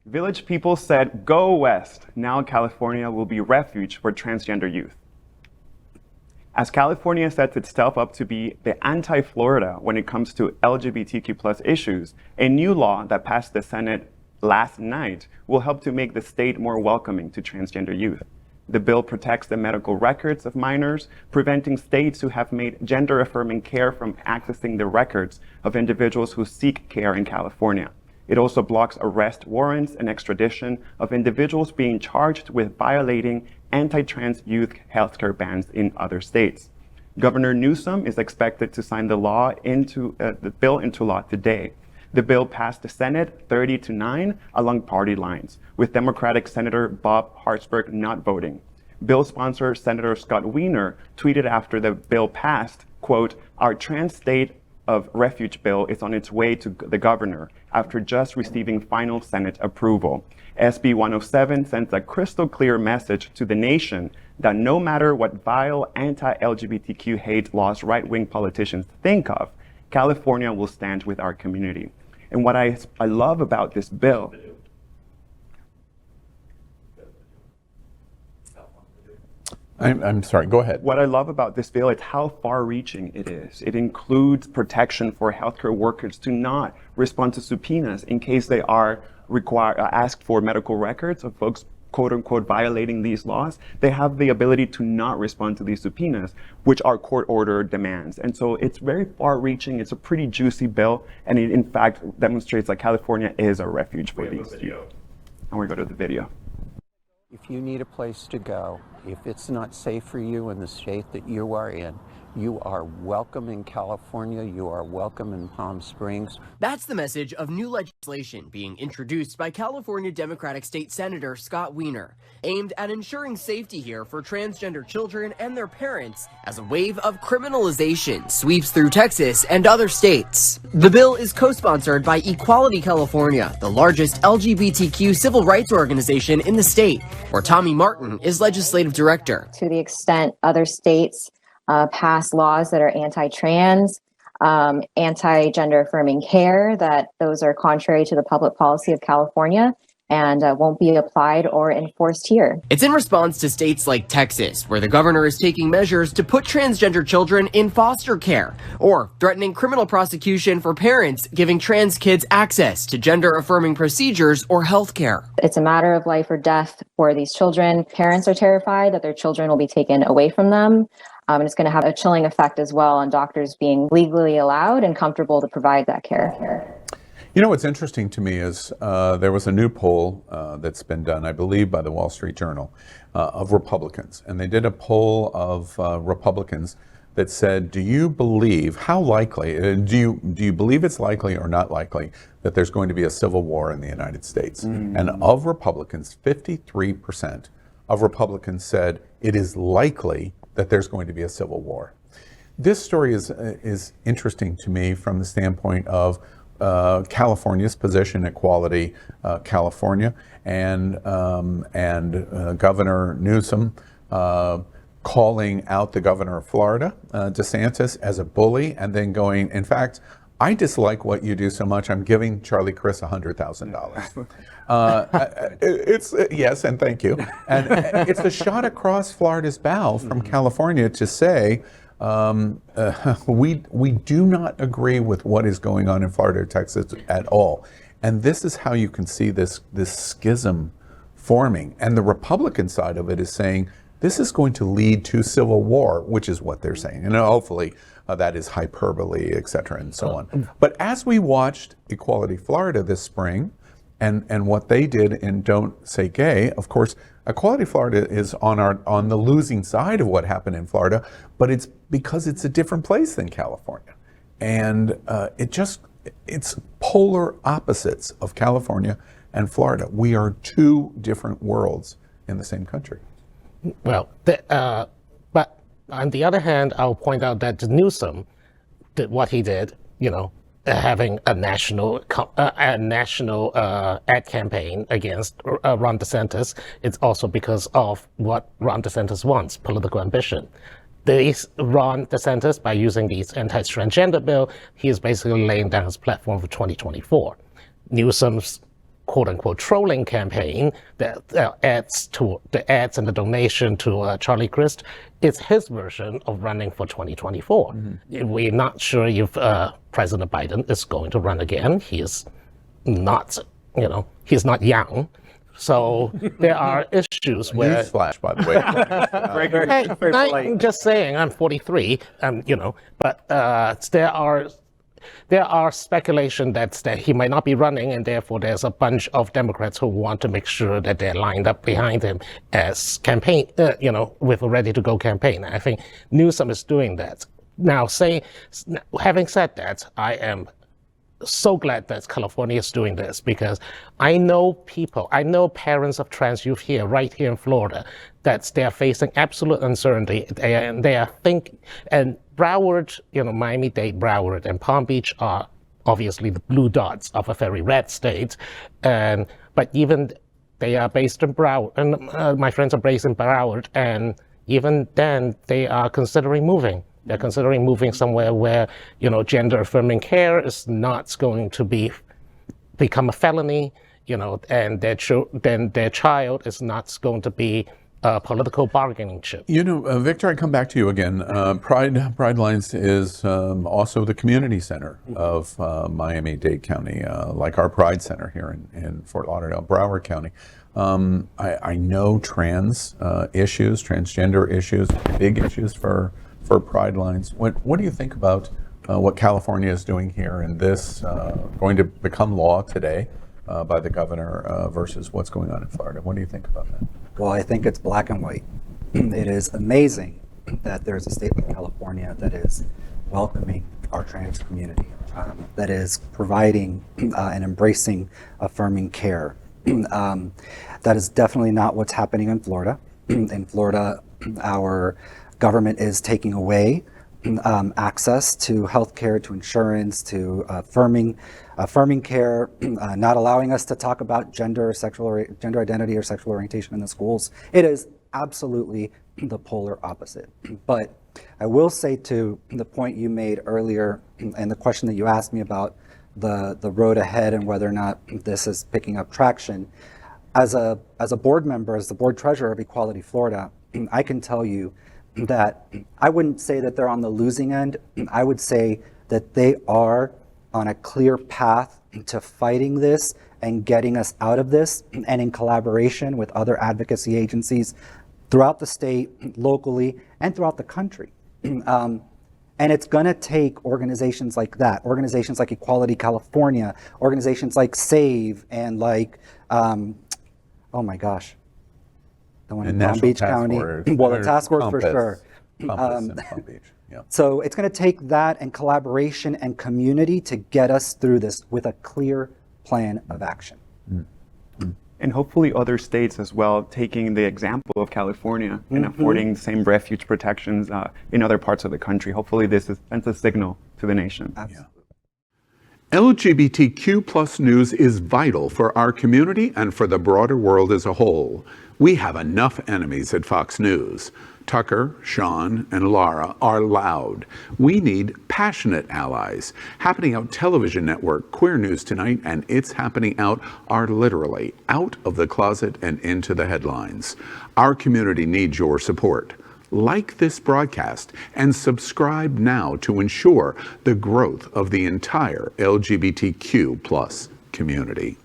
Village people said, "Go west." Now California will be refuge for transgender youth. As California sets itself up to be the anti-Florida when it comes to LGBTQ plus issues, a new law that passed the Senate last night will help to make the state more welcoming to transgender youth. The bill protects the medical records of minors, preventing states who have made gender-affirming care from accessing the records of individuals who seek care in California. It also blocks arrest warrants and extradition of individuals being charged with violating anti-trans youth healthcare bans in other states. Governor Newsom is expected to sign the bill into law today. The bill passed the Senate 30-9 along party lines, with Democratic Senator Bob Hartsburg not voting. Bill sponsor Senator Scott Wiener tweeted after the bill passed, quote, "Our trans state of refuge bill is on its way to the governor after just receiving final Senate approval. SB 107 sends a crystal clear message to the nation that no matter what vile anti-LGBTQ hate laws right-wing politicians think of, California will stand with our community." And what I love about this bill, I'm sorry, go ahead. What I love about this bill is how far-reaching it is. It includes protection for healthcare workers to not respond to subpoenas in case they are asked for medical records of folks, quote-unquote, violating these laws. They have the ability to not respond to these subpoenas, which are court-ordered demands. And so it's very far-reaching. It's a pretty juicy bill, and it, in fact, demonstrates that California is a refuge for these youth. And we go to the video. If you need a place to go, if it's not safe for you in the state that you are in, you are welcome in California, you are welcome in Palm Springs. That's the message of new legislation being introduced by California Democratic State Senator Scott Wiener, aimed at ensuring safety here for transgender children and their parents as a wave of criminalization sweeps through Texas and other states. The bill is co-sponsored by Equality California, the largest LGBTQ civil rights organization in the state, where Tommy Martin is legislative director. To the extent other states pass laws that are anti-trans, anti-gender affirming care, that those are contrary to the public policy of California and won't be applied or enforced here. It's in response to states like Texas, where the governor is taking measures to put transgender children in foster care, or threatening criminal prosecution for parents giving trans kids access to gender-affirming procedures or health care. It's a matter of life or death for these children. Parents are terrified that their children will be taken away from them. And it's going to have a chilling effect as well on doctors being legally allowed and comfortable to provide that care. You know, what's interesting to me is there was a new poll that's been done, I believe, by the Wall Street Journal of Republicans. And they did a poll of Republicans that said, do you believe, how likely, do you believe it's likely or not likely that there's going to be a civil war in the United States? And of Republicans, 53% of Republicans said it is likely that there's going to be a civil war. This story is interesting to me from the standpoint of California's position, Equality California, and Governor Newsom calling out the governor of Florida, DeSantis, as a bully, and then going, in fact, I dislike what you do so much, I'm giving Charlie Chris $100,000. It's yes, and thank you. And it's a shot across Florida's bow from California to say, we do not agree with what is going on in Florida or Texas at all. And this is how you can see this schism forming. And the Republican side of it is saying, this is going to lead to civil war, which is what they're saying. And hopefully that is hyperbole, et cetera, and so on. But as we watched Equality Florida this spring, and what they did in Don't Say Gay, of course, Equality Florida is on the losing side of what happened in Florida, but it's because it's a different place than California. And it's polar opposites of California and Florida. We are two different worlds in the same country. Well, but on the other hand, I'll point out that Newsom did what he did, having a national ad campaign against Ron DeSantis. It's also because of what Ron DeSantis wants, political ambition. Ron DeSantis, by using these anti-transgender bill, he is basically laying down his platform for 2024. Newsom's quote-unquote trolling campaign that adds to the ads and the donation to Charlie Crist. It's his version of running for 2024. We're not sure if President Biden is going to run again. He is not, he's not young. So there are issues where... Newsflash, by the way. Hey, I'm just saying, I'm 43, but there are speculation that he might not be running, and therefore there's a bunch of Democrats who want to make sure that they're lined up behind him as campaign, with a ready-to-go campaign. I think Newsom is doing that. Now, having said that, I am so glad that California is doing this, because I know parents of trans youth right here in Florida, that they are facing absolute uncertainty, and they are and Broward, Miami-Dade, Broward, and Palm Beach are obviously the blue dots of a very red state, but even they are based in Broward, and my friends are based in Broward, and even then they are considering moving. They're considering moving somewhere where, gender-affirming care is not going to become a felony, and their child is not going to be a political bargaining chip. Victor, I come back to you again. Pride Lines is also the community center of Miami-Dade County, like our Pride Center here in Fort Lauderdale, Broward County. I know transgender issues, big issues for Pride Lines. What do you think about what California is doing here, and this going to become law today by the governor versus what's going on in Florida? What do you think about that? Well, I think it's black and white. It is amazing that there's a state like California that is welcoming our trans community, that is providing and embracing affirming care. That is definitely not what's happening in Florida. In Florida, our government is taking away access to health care, to insurance, to affirming care, not allowing us to talk about gender identity or sexual orientation in the schools. It is absolutely the polar opposite. But I will say, to the point you made earlier and the question that you asked me about the road ahead and whether or not this is picking up traction, as a board member, as the board treasurer of Equality Florida, I can tell you that I wouldn't say that they're on the losing end. I would say that they are on a clear path to fighting this and getting us out of this, and in collaboration with other advocacy agencies throughout the state, locally, and throughout the country. And it's going to take organizations like that, organizations like Equality California, organizations like SAVE, and like, oh my gosh, the one in Palm Beach County. Well, the task force for sure. Compass in Palm Beach. Yeah. So it's going to take that and collaboration and community to get us through this with a clear plan of action. And hopefully other states as well, taking the example of California and affording the same refuge protections in other parts of the country. Hopefully this sends a signal to the nation. Absolutely. LGBTQ plus news is vital for our community and for the broader world as a whole. We have enough enemies at Fox News. Tucker, Sean, and Lara are loud. We need passionate allies. Happening Out television network, Queer News Tonight, and It's Happening Out are literally out of the closet and into the headlines. Our community needs your support. Like this broadcast and subscribe now to ensure the growth of the entire LGBTQ plus community.